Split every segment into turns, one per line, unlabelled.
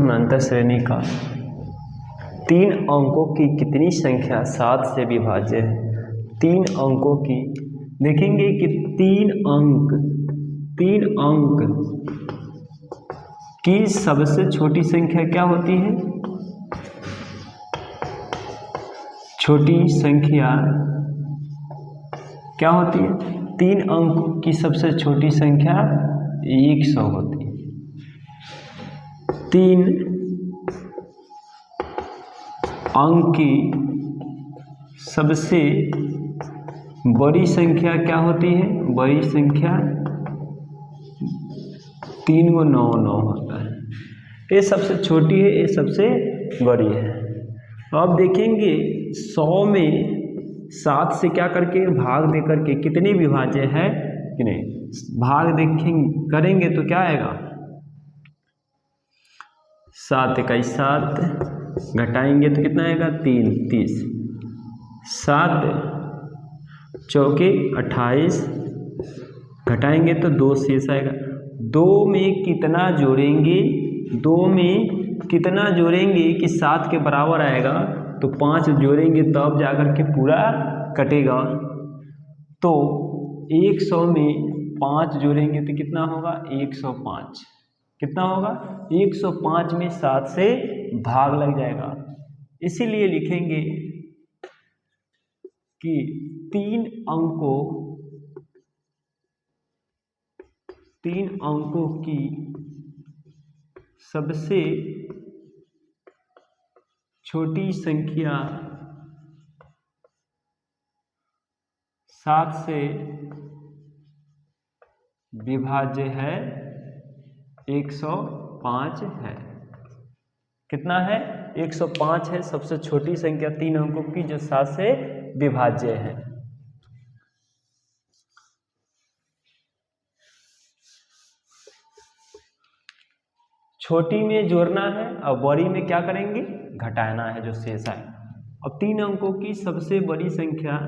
समानांतर श्रेणी का 3 अंकों की कितनी संख्या 7 से विभाज्य है। 3 अंकों की देखेंगे कि 3 अंक की सबसे छोटी संख्या क्या होती है। छोटी संख्या क्या होती है। 3 अंक की सबसे छोटी संख्या 100 होती है। 3 अंक की सबसे बड़ी संख्या क्या होती है। बड़ी संख्या 3 को 9 होता है। ये सबसे छोटी है, ये सबसे बड़ी है। अब देखेंगे 100 में 7 से क्या करके भाग दे करके कितने विभाज्य है कि नहीं। भाग देखेंगे करेंगे तो क्या आएगा 7 इकाई 7, घटाएंगे तो कितना आएगा 3 30, 7 चौके 28, घटाएंगे तो 2 शेष आएगा। 2 में कितना जोड़ेंगे, 2 में कितना जोड़ेंगे कि 7 के बराबर आएगा, तो 5 जोड़ेंगे तब जाकर के पूरा कटेगा। तो 100 में 5 जोड़ेंगे तो कितना होगा 105। कितना होगा 105 में 7 से भाग लग जाएगा। इसीलिए लिखेंगे कि 3 अंकों की सबसे छोटी संख्या 7 से विभाज्य है 105 है। कितना है 105 है सबसे छोटी संख्या 3 अंकों की जो 7 से विभाज्य है। छोटी में जोड़ना है और बड़ी में क्या करेंगे घटाना है जो शेष है। अब 3 अंकों की सबसे बड़ी संख्या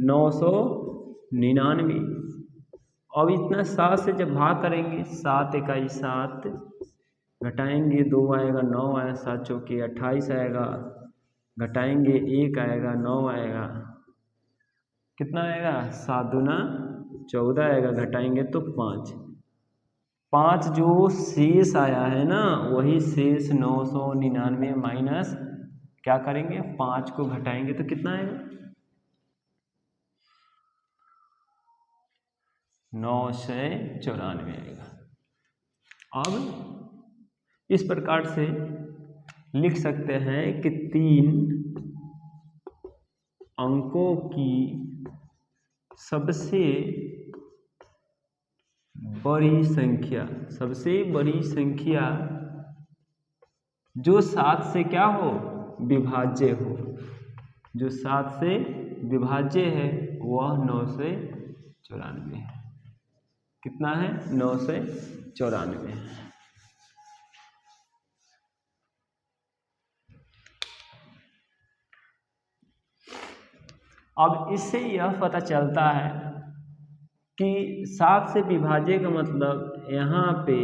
999। अब इतना 7 से जब भाग करेंगे 7 इकाई 7, घटाएंगे 2 आएगा 9 आएगा, 7 चौके 28 आएगा, घटाएंगे 1 आएगा 9 आएगा, कितना आएगा 7 दूना 14 आएगा, घटाएंगे तो 5 जो शेष आया है ना वही शेष 999 माइनस क्या करेंगे 5 को घटाएंगे तो कितना आएगा 994 आएगा। अब इस प्रकार से लिख सकते हैं कि 3 अंकों की सबसे बड़ी संख्या जो 7 से क्या हो विभाज्य हो, जो 7 से विभाज्य है वह 994 है। कितना है 994 है। अब इससे यह पता चलता है कि 7 से विभाज्य का मतलब यहाँ पे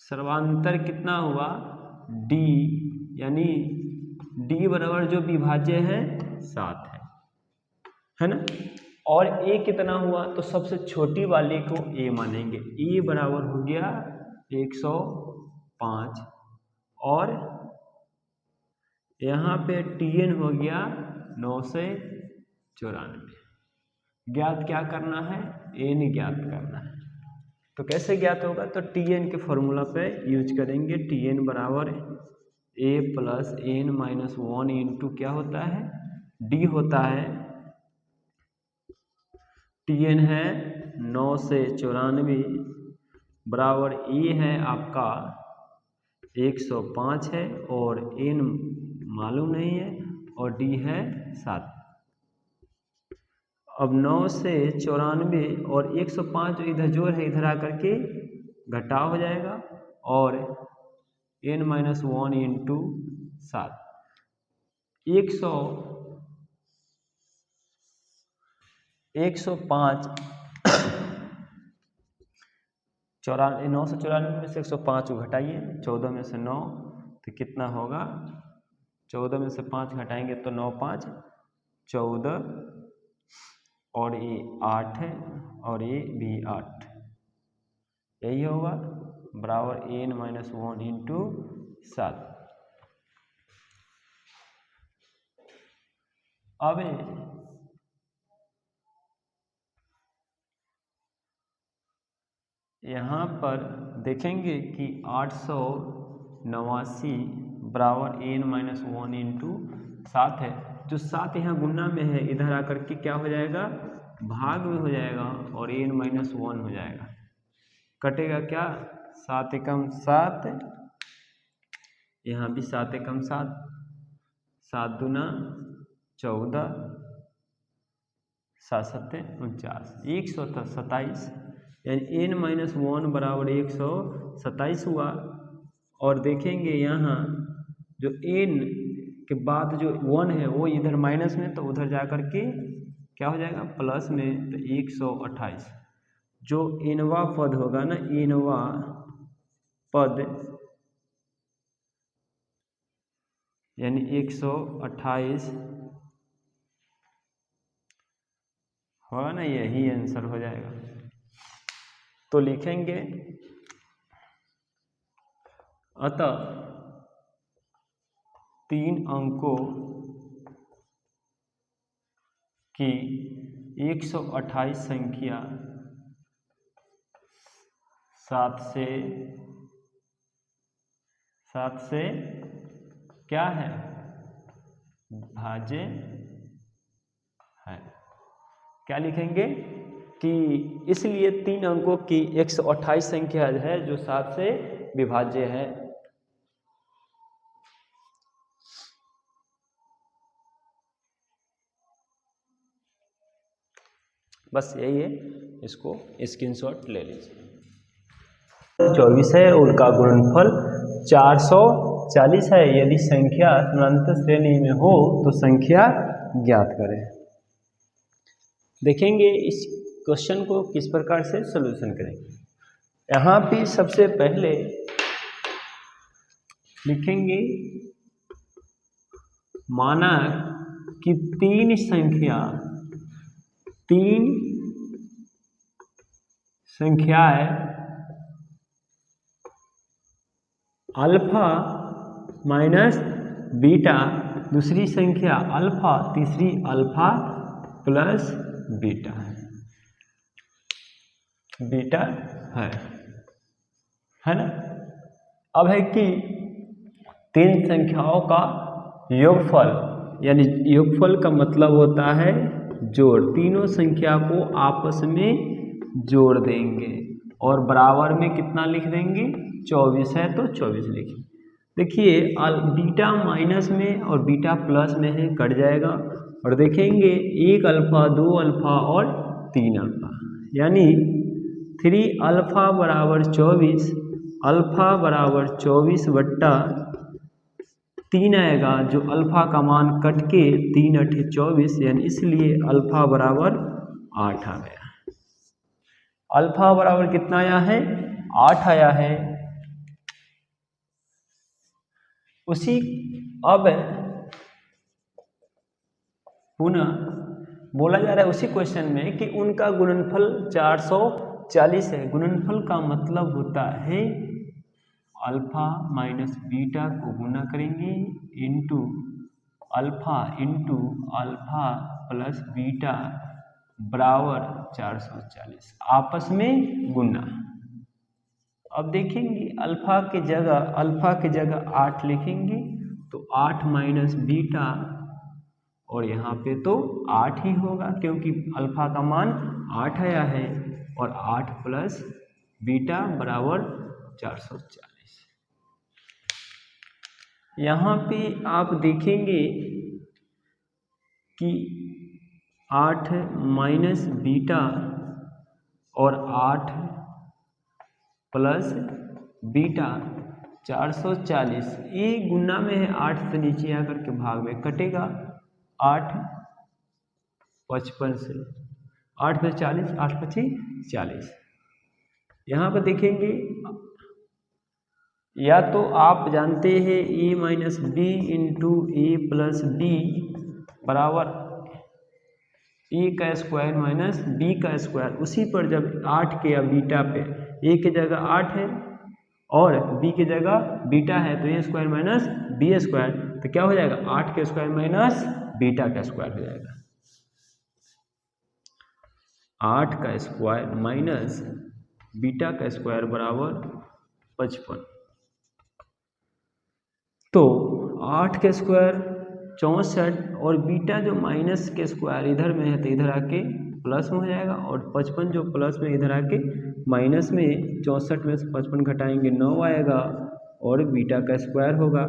सर्वांतर कितना हुआ d, यानी d बराबर जो विभाज्य है 7 है ना। और a कितना हुआ तो सबसे छोटी वाले को a मानेंगे। a बराबर हो गया 105 और यहाँ पे tn हो गया 994। ज्ञात क्या करना है n ज्ञात करना है। तो कैसे ज्ञात होगा तो tn के फॉर्मूला पे यूज करेंगे। tn बराबर a plus n minus 1 into क्या होता है d होता है। tn है 994 बराबर a है आपका 105 है और n मालूम नहीं है और d है 7। अब 994 और 105 जो इधर जोड़ है इधर आकर के घटाव हो जाएगा और n माइनस 1 इंटू 7 105 994 में से 105 को घटाइए, 14 में से 9 तो कितना होगा, 14 में से 5 घटाएंगे तो 9 5 14 और ये 8 है और ये भी 8, यही होगा बराबर n-1 इंटू 7। अब यहाँ पर देखेंगे कि 889 बराबर n-1 इंटू 7 है। जो 7 यहाँ गुना में है इधर आकर के क्या हो जाएगा, भाग में हो जाएगा और n-1 हो जाएगा, कटेगा क्या, 7 एकम 7, यहाँ भी 7 एकम 7, 7 दूना 14, 7 सत्ते 49, 127, यानी n-1 बराबर 127 हुआ। और देखेंगे यहाँ जो n के बाद जो 1 है वो इधर माइनस में, तो उधर जा कर के क्या हो जाएगा प्लस में, तो 128 जो nवा पद होगा ना, nवा पद यानी 128 होगा ना, यही आंसर हो जाएगा। तो लिखेंगे अतः 3 अंकों की 128 संख्या 7 से क्या है, भाज्य है। क्या लिखेंगे कि इसलिए 3 अंकों की 128 संख्या है जो 7 से विभाज्य है। बस यही है, इसको स्क्रीनशॉट ले लीजिए। 24 है, उनका गुणनफल 440 है। यदि संख्या समानांतर श्रेणी में हो तो संख्या ज्ञात करें। देखेंगे इस क्वेश्चन को किस प्रकार से सॉल्यूशन करेंगे। यहाँ पे सबसे पहले लिखेंगे माना कि 3 संख्याएं अल्फा माइनस बीटा, दूसरी संख्या अल्फा, तीसरी अल्फा प्लस बीटा है ना। अब है कि 3 संख्याओं का योगफल, यानी योगफल का मतलब होता है जोड़, तीनों संख्या को आपस में जोड़ देंगे और बराबर में कितना लिख देंगे, 24 है तो 24 लिखें। देखिए बीटा माइनस में और बीटा प्लस में है, कट जाएगा और देखेंगे 1 अल्फा 2 अल्फा और 3 अल्फा, यानी 3 अल्फा बराबर 24, अल्फा बराबर 24 बट्टा 3 आएगा, जो अल्फा का मान कट के 3 8 24, यानी इसलिए अल्फा बराबर 8 आ गया। अल्फा बराबर कितना आया है, 8 आया है। उसी अब पुनः बोला जा रहा है उसी क्वेश्चन में कि उनका गुणनफल 440 है। गुणनफल का मतलब होता है अल्फा माइनस बीटा को गुना करेंगे इंटू अल्फा प्लस बीटा बराबर 440, आपस में गुना। अब देखेंगे अल्फा के जगह 8 लिखेंगे तो 8 माइनस बीटा, और यहाँ पे तो 8 ही होगा क्योंकि अल्फा का मान 8 आया है, और 8 प्लस बीटा बराबर 440। यहाँ पे आप देखेंगे कि 8 माइनस बीटा और 8 प्लस बीटा 440, ये गुना में है, 8 से नीचे आकर के भाग में कटेगा। 8 55 से 8 पे 40, 8 25 40, यहाँ पर देखेंगे या तो आप जानते हैं ए माइनस बी इंटू ए प्लस बी बराबर ए का स्क्वायर माइनस बी का स्क्वायर। उसी पर जब 8 के या बीटा पे ए की जगह 8 है और बी की जगह बीटा है तो ए स्क्वायर माइनस बी स्क्वायर, तो क्या हो जाएगा 8 के स्क्वायर माइनस बीटा का स्क्वायर हो जाएगा। 8 का स्क्वायर माइनस बीटा का स्क्वायर बराबर 55। तो 8 के स्क्वायर 64 और बीटा जो माइनस के स्क्वायर इधर में है तो इधर आके प्लस में हो जाएगा, और 55 जो प्लस में इधर आके माइनस में, 64 में से 55 घटाएंगे 9 आएगा और बीटा का स्क्वायर होगा,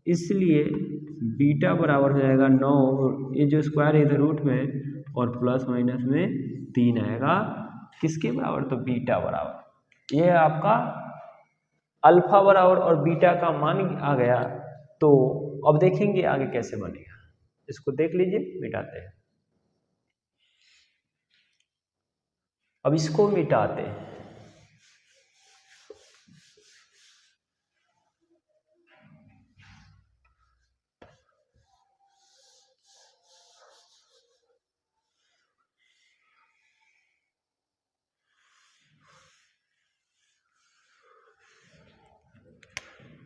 इसलिए बीटा बराबर हो जाएगा 9, ये जो स्क्वायर है इधर रूट में और प्लस माइनस में 3 आएगा, किसके बराबर तो बीटा बराबर। ये आपका अल्फा बराबर और बीटा का मान आ गया। तो अब देखेंगे आगे कैसे बनेगा, इसको देख लीजिए, मिटाते हैं। अब इसको मिटाते हैं।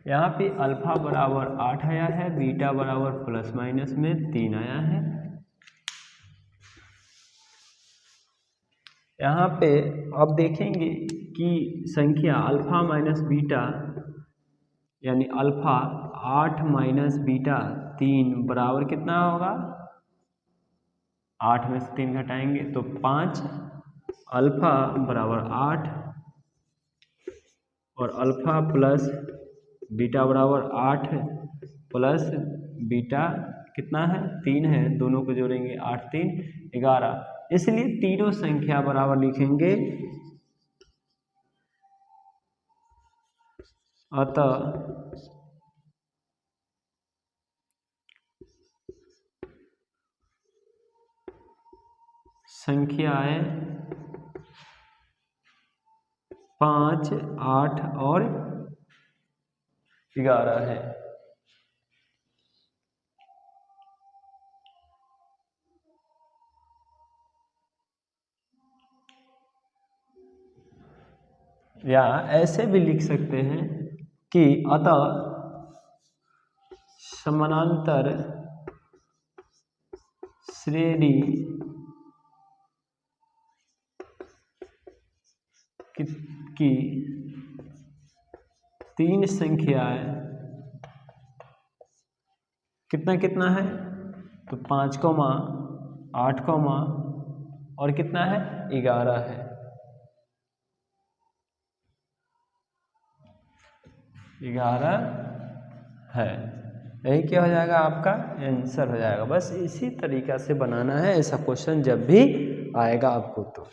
यहाँ पे अल्फा बराबर 8 आया है, बीटा बराबर प्लस माइनस में 3 आया है। यहाँ पे अब देखेंगे कि संख्या अल्फा माइनस बीटा यानी अल्फा 8 माइनस बीटा 3 बराबर कितना होगा, 8 में से 3 घटाएंगे तो 5। अल्फा बराबर 8 और अल्फा प्लस बीटा बराबर 8 प्लस बीटा कितना है 3 है, दोनों को जोड़ेंगे 8 3 11, इसलिए तीनों संख्या बराबर लिखेंगे। अतः संख्याएं 5 8 और 11 है। या ऐसे भी लिख सकते हैं कि अतः समानांतर श्रेणी की 3 संख्याएं कितना कितना है तो 5, 8, और कितना है 11 है। 11 है, यही क्या हो जाएगा आपका आंसर हो जाएगा। बस इसी तरीका से बनाना है, ऐसा क्वेश्चन जब भी आएगा आपको तो।